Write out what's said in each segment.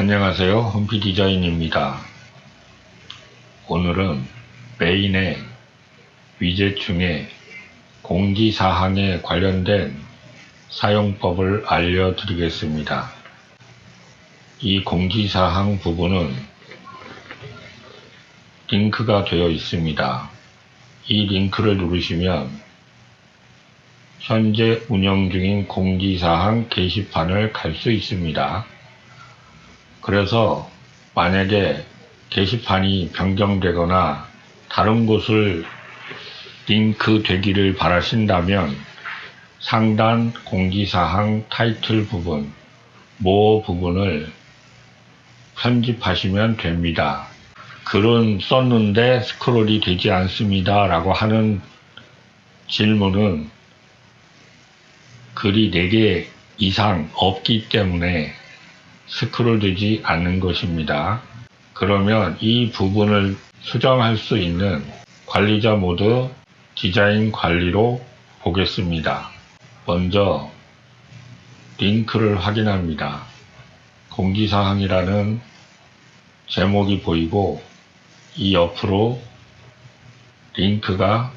안녕하세요. 홈피디자인입니다. 오늘은 메인의 위젯 중에 공지사항에 관련된 사용법을 알려드리겠습니다. 이 공지사항 부분은 링크가 되어 있습니다. 이 링크를 누르시면 현재 운영 중인 공지사항 게시판을 갈 수 있습니다. 그래서 만약에 게시판이 변경되거나 다른 곳을 링크 되기를 바라신다면 상단 공지사항 타이틀 부분, 모 부분을 편집하시면 됩니다. 글은 썼는데 스크롤이 되지 않습니다 라고 하는 질문은 글이 4개 이상 없기 때문에 스크롤 되지 않는 것입니다. 그러면 이 부분을 수정할 수 있는 관리자 모드 디자인 관리로 보겠습니다. 먼저 링크를 확인합니다. 공지사항이라는 제목이 보이고 이 옆으로 링크가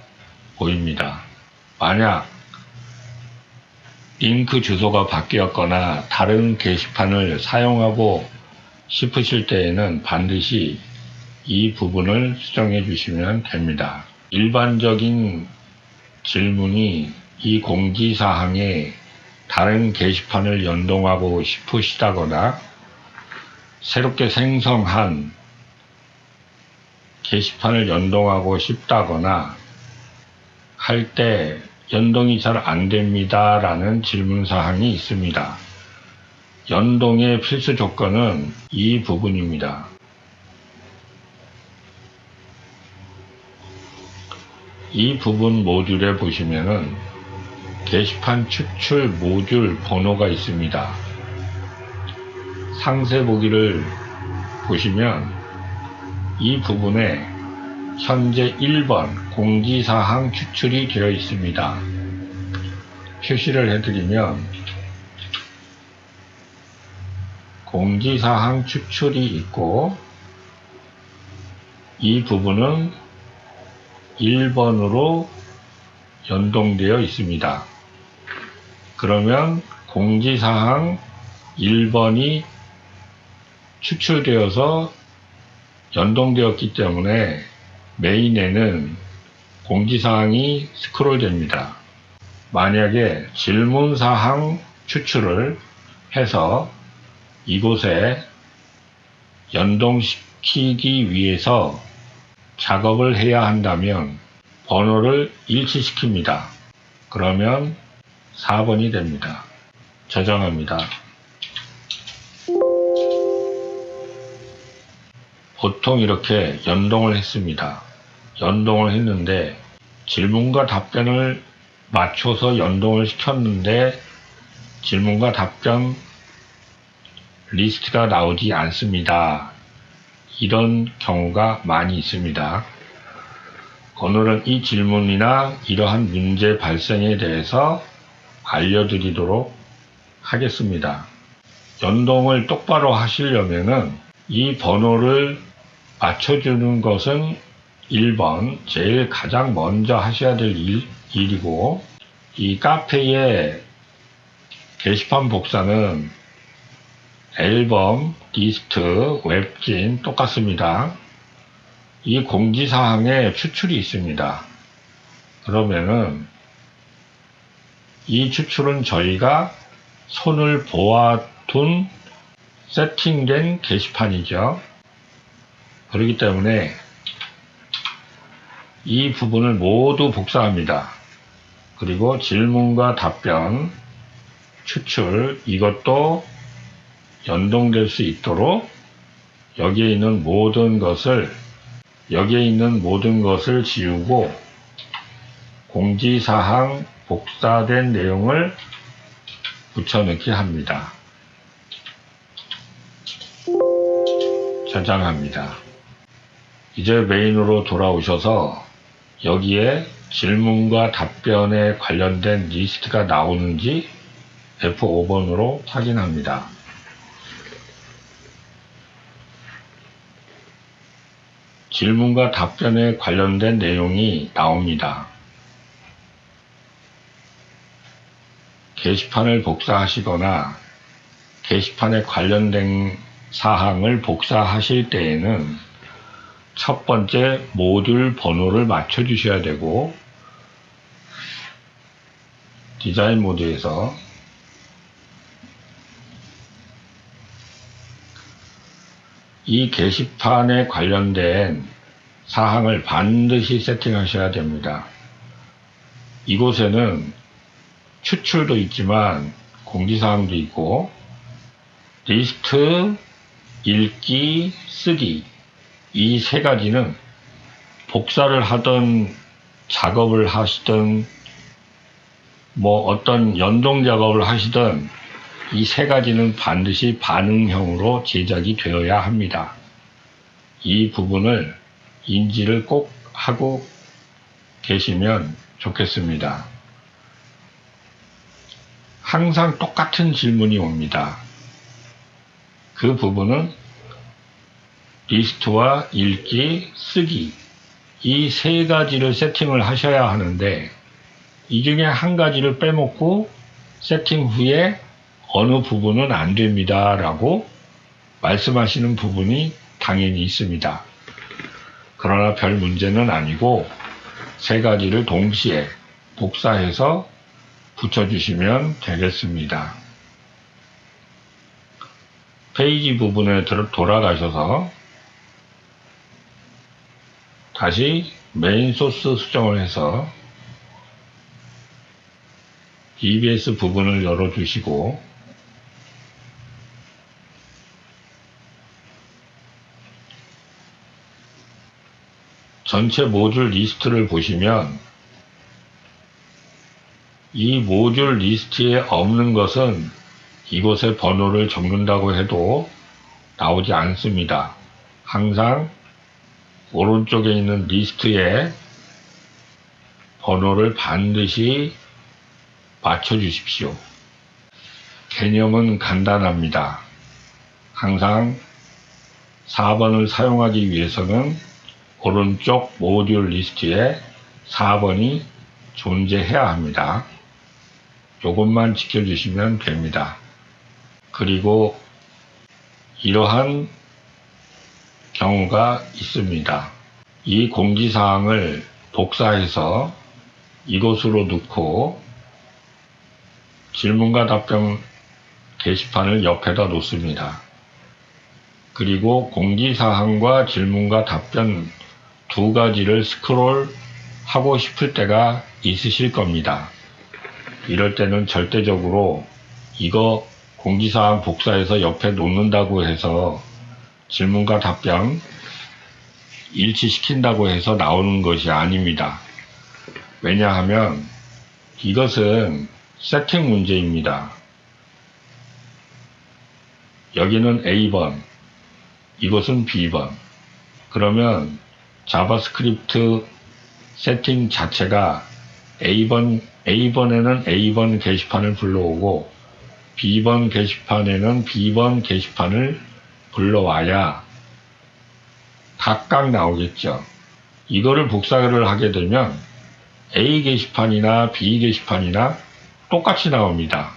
보입니다. 만약 링크 주소가 바뀌었거나 다른 게시판을 사용하고 싶으실 때에는 반드시 이 부분을 수정해 주시면 됩니다. 일반적인 질문이 이 공지사항에 다른 게시판을 연동하고 싶으시다거나 새롭게 생성한 게시판을 연동하고 싶다거나 할 때 연동이 잘 안됩니다 라는 질문사항이 있습니다. 연동의 필수 조건은 이 부분입니다. 이 부분 모듈에 보시면은 게시판 추출 모듈 번호가 있습니다. 상세 보기를 보시면 이 부분에 현재 1번 공지사항 추출이 되어 있습니다. 표시를 해드리면 공지사항 추출이 있고 이 부분은 1번으로 연동되어 있습니다. 그러면 공지사항 1번이 추출되어서 연동되었기 때문에 메인에는 공지사항이 스크롤 됩니다. 만약에 질문사항 추출을 해서 이곳에 연동시키기 위해서 작업을 해야 한다면 번호를 일치시킵니다. 그러면 4번이 됩니다. 저장합니다. 보통 이렇게 연동을 했습니다. 연동을 했는데 질문과 답변을 맞춰서 연동을 시켰는데 질문과 답변 리스트가 나오지 않습니다. 이런 경우가 많이 있습니다. 오늘은 이 질문이나 이러한 문제 발생에 대해서 알려드리도록 하겠습니다. 연동을 똑바로 하시려면은 이 번호를 맞춰주는 것은 1번 제일 가장 먼저 하셔야 될 일이고, 이 카페의 게시판 복사는 앨범, 리스트, 웹진 똑같습니다. 이 공지사항에 추출이 있습니다. 그러면은 이 추출은 저희가 손을 보아둔 세팅된 게시판이죠. 그렇기 때문에 이 부분을 모두 복사합니다. 그리고 질문과 답변, 추출 이것도 연동될 수 있도록 여기에 있는 모든 것을 지우고 공지사항 복사된 내용을 붙여넣기 합니다. 저장합니다. 이제 메인으로 돌아오셔서 여기에 질문과 답변에 관련된 리스트가 나오는지 F5번으로 확인합니다. 질문과 답변에 관련된 내용이 나옵니다. 게시판을 복사하시거나 게시판에 관련된 사항을 복사하실 때에는 첫 번째 모듈 번호를 맞춰 주셔야 되고, 디자인 모드에서 이 게시판에 관련된 사항을 반드시 세팅하셔야 됩니다. 이곳에는 추출도 있지만 공지사항도 있고, 리스트, 읽기, 쓰기, 이 세 가지는 복사를 하든 작업을 하시든 어떤 연동 작업을 하시든 이 세 가지는 반드시 반응형으로 제작이 되어야 합니다. 이 부분을 인지를 꼭 하고 계시면 좋겠습니다. 항상 똑같은 질문이 옵니다. 그 부분은 리스트와 읽기, 쓰기, 이 세 가지를 세팅을 하셔야 하는데, 이 중에 한 가지를 빼먹고 세팅 후에 어느 부분은 안 됩니다 라고 말씀하시는 부분이 당연히 있습니다. 그러나 별 문제는 아니고 세 가지를 동시에 복사해서 붙여주시면 되겠습니다. 페이지 부분에 돌아가셔서 다시 메인 소스 수정을 해서 EBS 부분을 열어주시고, 전체 모듈 리스트를 보시면 이 모듈 리스트에 없는 것은 이곳에 번호를 적는다고 해도 나오지 않습니다. 항상 오른쪽에 있는 리스트에 번호를 반드시 맞춰 주십시오. 개념은 간단합니다. 항상 4번을 사용하기 위해서는 오른쪽 모듈 리스트에 4번이 존재해야 합니다. 이것만 지켜주시면 됩니다. 그리고 이러한 경우가 있습니다. 이 공지사항을 복사해서 이곳으로 넣고 질문과 답변 게시판을 옆에다 놓습니다. 그리고 공지사항과 질문과 답변 두 가지를 스크롤 하고 싶을 때가 있으실 겁니다. 이럴 때는 절대적으로 이거 공지사항 복사해서 옆에 놓는다고 해서 질문과 답변 일치시킨다고 해서 나오는 것이 아닙니다. 왜냐하면 이것은 세팅 문제입니다. 여기는 A번, 이것은 B번. 그러면 자바스크립트 세팅 자체가 A번에는 A번 게시판을 불러오고 B번 게시판에는 B번 게시판을 불러와야 각각 나오겠죠. 이거를 복사를 하게 되면 A 게시판이나 B 게시판이나 똑같이 나옵니다.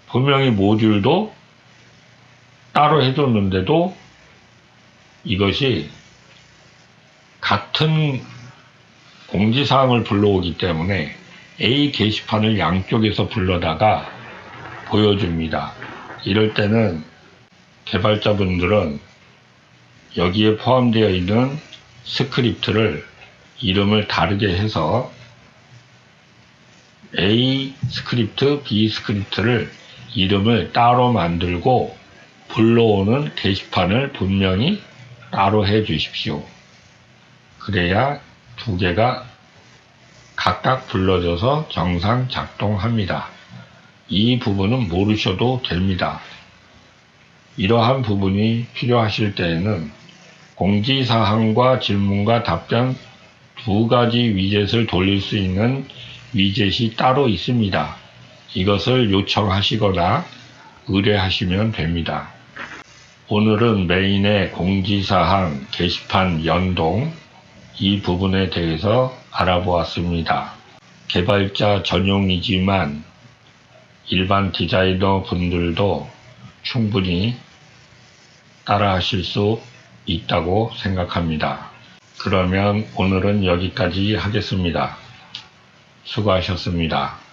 분명히 모듈도 따로 해줬는데도 이것이 같은 공지사항을 불러오기 때문에 A 게시판을 양쪽에서 불러다가 보여줍니다. 이럴 때는 개발자분들은 여기에 포함되어 있는 스크립트를 이름을 다르게 해서 A 스크립트, B 스크립트를 이름을 따로 만들고 불러오는 게시판을 분명히 따로 해 주십시오. 그래야 두 개가 각각 불러져서 정상 작동합니다. 이 부분은 모르셔도 됩니다. 이러한 부분이 필요하실 때에는 공지사항과 질문과 답변 두 가지 위젯을 돌릴 수 있는 위젯이 따로 있습니다. 이것을 요청하시거나 의뢰하시면 됩니다. 오늘은 메인의 공지사항 게시판 연동 이 부분에 대해서 알아보았습니다. 개발자 전용이지만 일반 디자이너 분들도 충분히 따라 하실 수 있다고 생각합니다. 그러면 오늘은 여기까지 하겠습니다. 수고하셨습니다.